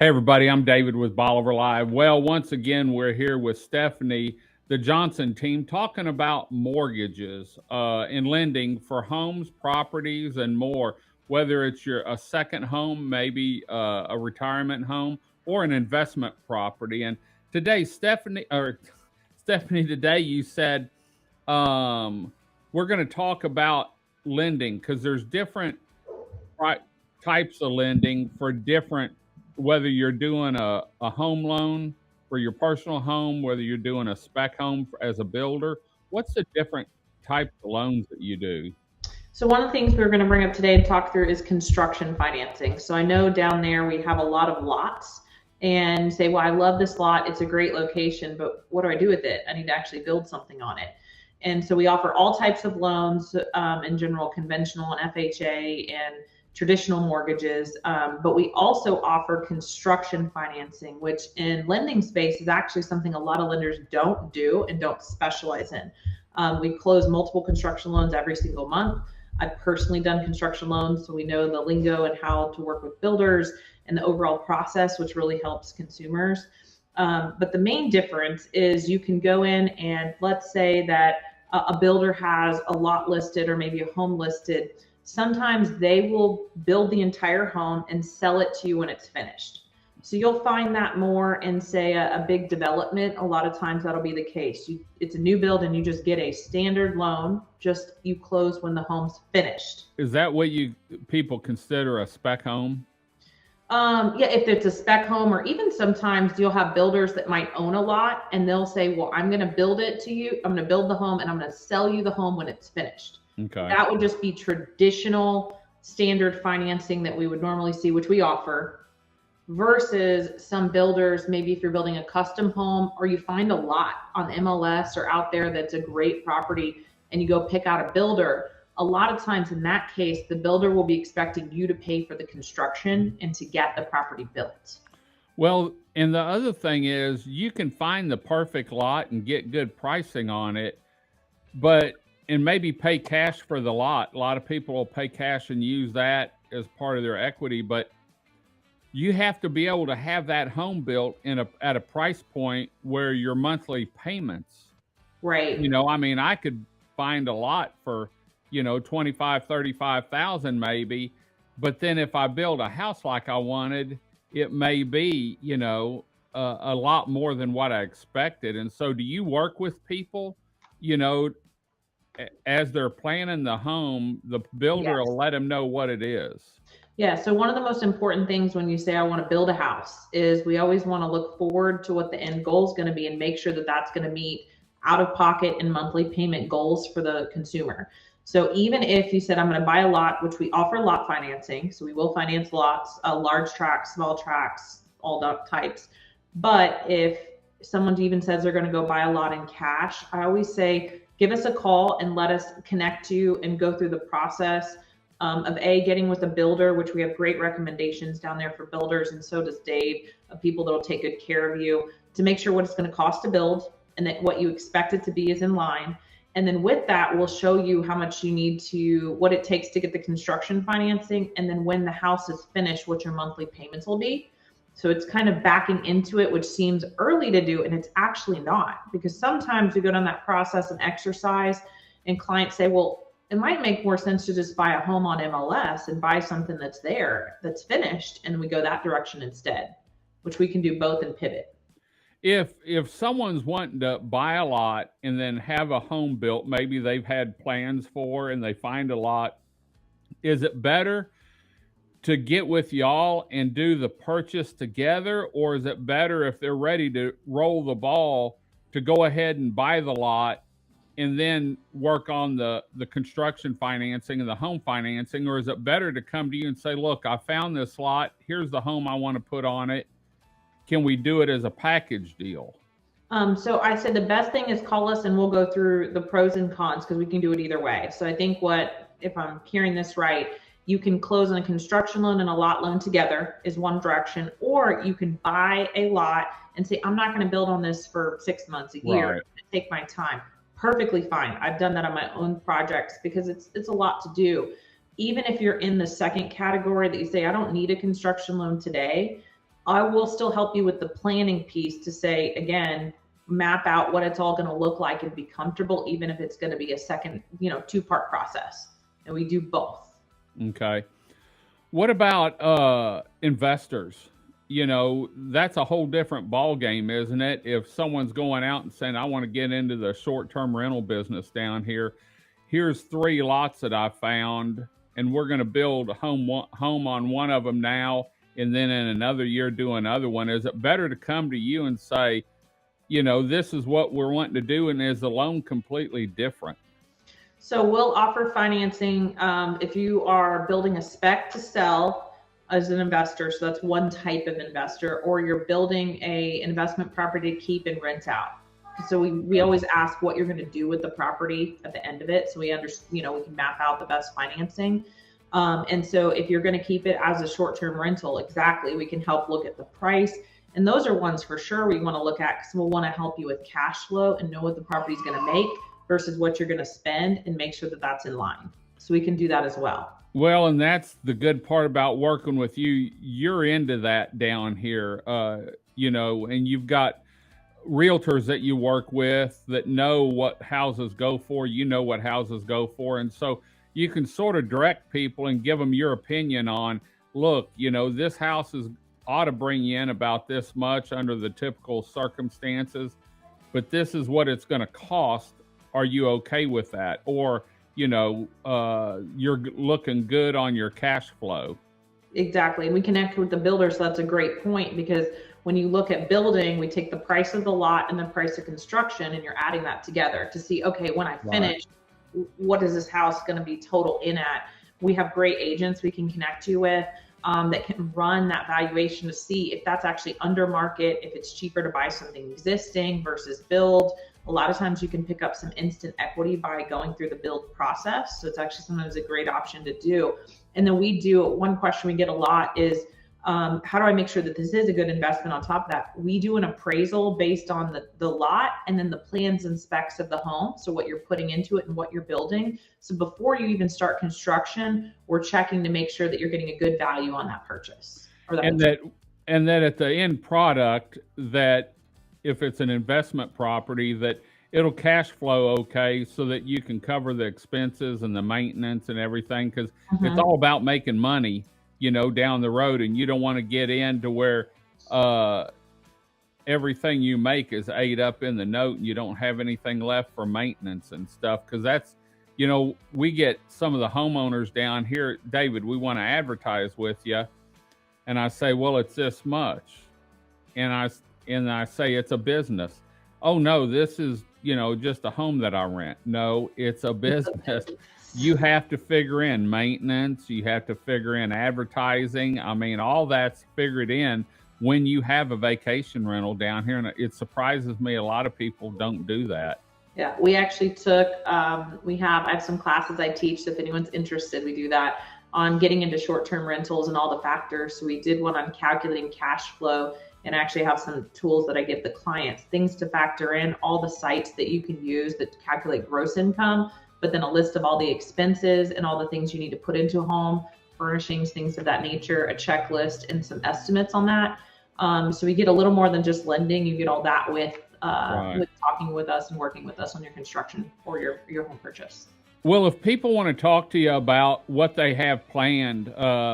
Hey, everybody, I'm David with Bolivar Live. Well, once again, we're here with Stephanie, the Johnston Team, talking about mortgages and lending for homes, properties, and more, whether it's a second home, maybe a retirement home, or an investment property. And today, Stephanie, today you said we're going to talk about lending because there's different pri- types of lending for different, whether you're doing a home loan for your personal home, whether you're doing a spec home as a builder. What's the different types of loans that you do? So one of the things we're going to bring up today and talk through is construction financing. So I know down there we have a lot of lots and say, well, I love this lot. It's a great location, but what do I do with it? I need to actually build something on it. And so we offer all types of loans, in general, conventional and FHA and traditional mortgages. But we also offer construction financing, which in lending space is actually something a lot of lenders don't do and don't specialize in. We close multiple construction loans every single month. I've personally done construction loans, so we know the lingo and how to work with builders and the overall process, which really helps consumers. But the main difference is you can go in and let's say that a builder has a lot listed or maybe a home listed. Sometimes they will build the entire home and sell it to you when it's finished. So you'll find that more in, say, a big development. A lot of times that'll be the case. It's a new build and you just get a standard loan, just you close when the home's finished. Is that what people consider a spec home? Yeah, if it's a spec home, or even sometimes you'll have builders that might own a lot and they'll say, well, I'm going to build it to you. I'm going to build the home and I'm going to sell you the home when it's finished. Okay. That would just be traditional standard financing that we would normally see, which we offer, versus some builders, maybe if you're building a custom home or you find a lot on MLS or out there that's a great property and you go pick out a builder. A lot of times in that case, the builder will be expecting you to pay for the construction and to get the property built. Well, and the other thing is you can find the perfect lot and get good pricing on it, and maybe pay cash for the lot. A lot of people will pay cash and use that as part of their equity, but you have to be able to have that home built at a price point where your monthly payments. Right. I could find a lot for 25, 35,000 maybe, but then if I build a house like I wanted, it may be, a lot more than what I expected. And so do you work with people, as they're planning the home, the builder Yes. will let them know what it is? Yeah, so one of the most important things when you say I want to build a house is we always want to look forward to what the end goal is going to be and make sure that that's going to meet out of pocket and monthly payment goals for the consumer. So even if you said I'm going to buy a lot, which we offer lot financing, so we will finance lots, large tracts, small tracts, all types. But if someone even says they're going to go buy a lot in cash, I always say give us a call and let us connect you and go through the process of getting with a builder, which we have great recommendations down there for builders, and so does Dave, of people that will take good care of you to make sure what it's going to cost to build and that what you expect it to be is in line. And then with that, we'll show you how much you need what it takes to get the construction financing, and then when the house is finished, what your monthly payments will be. So it's kind of backing into it, which seems early to do, and it's actually not, because sometimes we go down that process and exercise and clients say, well, it might make more sense to just buy a home on MLS and buy something that's there, that's finished, and we go that direction instead, which we can do both and pivot. If someone's wanting to buy a lot and then have a home built, maybe they've had plans for and they find a lot, is it better to get with y'all and do the purchase together, or is it better if they're ready to roll the ball to go ahead and buy the lot and then work on the construction financing and the home financing? Or is it better to come to you and say, look, I found this lot, here's the home I want to put on it, can we do it as a package deal? So I said the best thing is call us and we'll go through the pros and cons, because we can do it either way. So I think if I'm hearing this right, you can close on a construction loan and a lot loan together is one direction, or you can buy a lot and say, I'm not going to build on this for 6 months, a year, Right. take my time. Perfectly fine. I've done that on my own projects because it's a lot to do. Even if you're in the second category that you say, I don't need a construction loan today, I will still help you with the planning piece to say, again, map out what it's all going to look like and be comfortable, even if it's going to be a second, 2-part process. And we do both. Okay. What about investors? That's a whole different ball game, isn't it? If someone's going out and saying, I want to get into the short-term rental business down here, here's 3 lots that I found, and we're going to build a home on one of them now, and then in another year do another one. Is it better to come to you and say, this is what we're wanting to do, and is the loan completely different? So we'll offer financing if you are building a spec to sell as an investor. So that's one type of investor, or you're building a investment property to keep and rent out. So we always ask what you're going to do with the property at the end of it. So we understand, we can map out the best financing. And so if you're going to keep it as a short-term rental, exactly, we can help look at the price. And those are ones for sure we want to look at, because we'll want to help you with cash flow and know what the property is going to make versus what you're going to spend, and make sure that that's in line. So we can do that as well. Well, and that's the good part about working with you. You're into that down here, and you've got realtors that you work with that know what houses go for. What houses go for. And so you can sort of direct people and give them your opinion on, look, this house ought to bring you in about this much under the typical circumstances, but this is what it's going to cost. Are you okay with that? Or, you're looking good on your cash flow. Exactly. And we connect with the builder. So that's a great point, because when you look at building, we take the price of the lot and the price of construction, and you're adding that together to see, okay, when I finish, what is this house going to be total in at? We have great agents we can connect you with that can run that valuation to see if that's actually under market, if it's cheaper to buy something existing versus build. A lot of times you can pick up some instant equity by going through the build process. So it's actually sometimes a great option to do. And then one question we get a lot is, how do I make sure that this is a good investment? On top of that, we do an appraisal based on the lot and then the plans and specs of the home. So what you're putting into it and what you're building. So before you even start construction, we're checking to make sure that you're getting a good value on that purchase. And that at the end product, that if it's an investment property, that it'll cash flow okay, so that you can cover the expenses and the maintenance and everything, because it's all about making money, down the road, and you don't want to get into where everything you make is ate up in the note and you don't have anything left for maintenance and stuff. Because that's, we get some of the homeowners down here, David, we want to advertise with you, and I say, well, it's this much, and I say it's a business. Oh no, this is just a home that I rent. No, it's a business. You have to figure in maintenance. You have to figure in advertising. I mean, all that's figured in when you have a vacation rental down here. And it surprises me a lot of people don't do that. Yeah, we actually took, I have some classes I teach. So if anyone's interested, we do that on getting into short-term rentals and all the factors. So we did one on calculating cash flow, and actually have some tools that I give the clients, things to factor in, all the sites that you can use that calculate gross income, but then a list of all the expenses and all the things you need to put into a home, furnishings, things of that nature, a checklist, and some estimates on that. So we get a little more than just lending. You get all that with talking with us and working with us on your construction or your home purchase. Well, if people want to talk to you about what they have planned,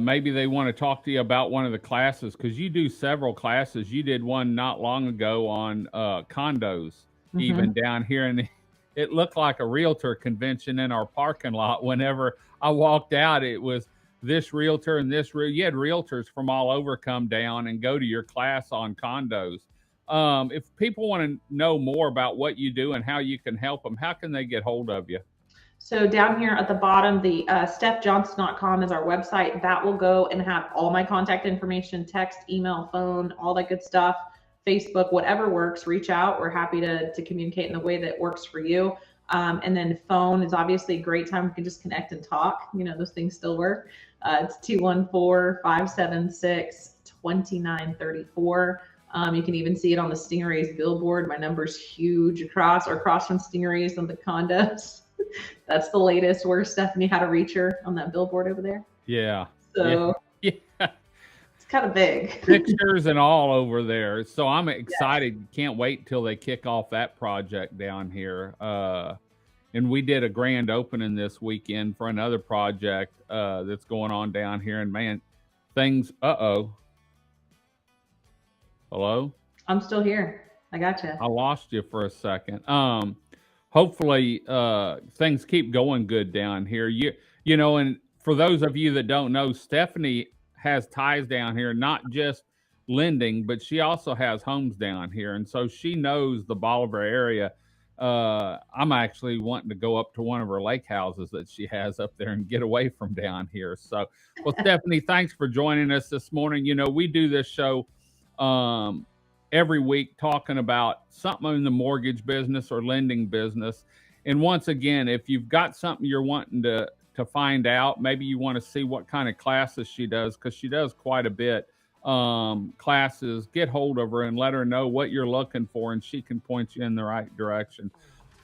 maybe they want to talk to you about one of the classes, because you do several classes. You did one not long ago on condos, even down here, and it looked like a realtor convention in our parking lot. Whenever I walked out, it was this realtor and this you had realtors from all over come down and go to your class on condos. If people want to know more about what you do and how you can help them, how can they get hold of you? So down here at the bottom, the stephjohnston.com is our website. That will go and have all my contact information, text, email, phone, all that good stuff, Facebook, whatever works, reach out. We're happy to communicate in the way that works for you. And then phone is obviously a great time. We can just connect and talk. Those things still work. It's 214-576-2934. You can even see it on the Stingrays billboard. My number's huge across from Stingrays on the condos. That's the latest, where Stephanie had to reach her on that billboard over there. Yeah. So yeah. It's kind of big. Pictures and all over there. So I'm Yes. excited. Can't wait till they kick off that project down here. And we did a grand opening this weekend for another project that's going on down here. And man, things, hello? I'm still here. I gotcha. I lost you for a second. Hopefully things keep going good down here. You know, and for those of you that don't know, Stephanie has ties down here, not just lending, but she also has homes down here, and so she knows the Bolivar area. I'm actually wanting to go up to one of her lake houses that she has up there and get away from down here. So, well, Stephanie, thanks for joining us this morning. You know, we do this show every week talking about something in the mortgage business or lending business. And once again, if you've got something you're wanting to find out, maybe you want to see what kind of classes she does, because she does quite a bit classes, get hold of her and let her know what you're looking for, and she can point you in the right direction.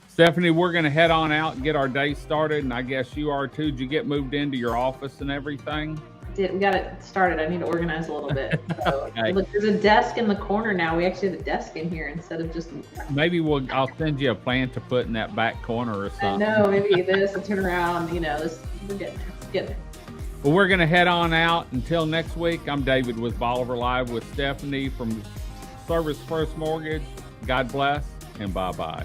Stephanie, we're going to head on out and get our day started, and I guess you are too. Did you get moved into your office and everything? We got it started. I need to organize a little bit. So, Okay. Look, there's a desk in the corner now. We actually have a desk in here instead of just. Maybe I'll send you a plan to put in that back corner or something. No, maybe this and turn around. You know, we're getting there. Well, we're going to head on out. Until next week, I'm David with Bolivar Live with Stephanie from ServiceFirst Mortgage. God bless and bye-bye.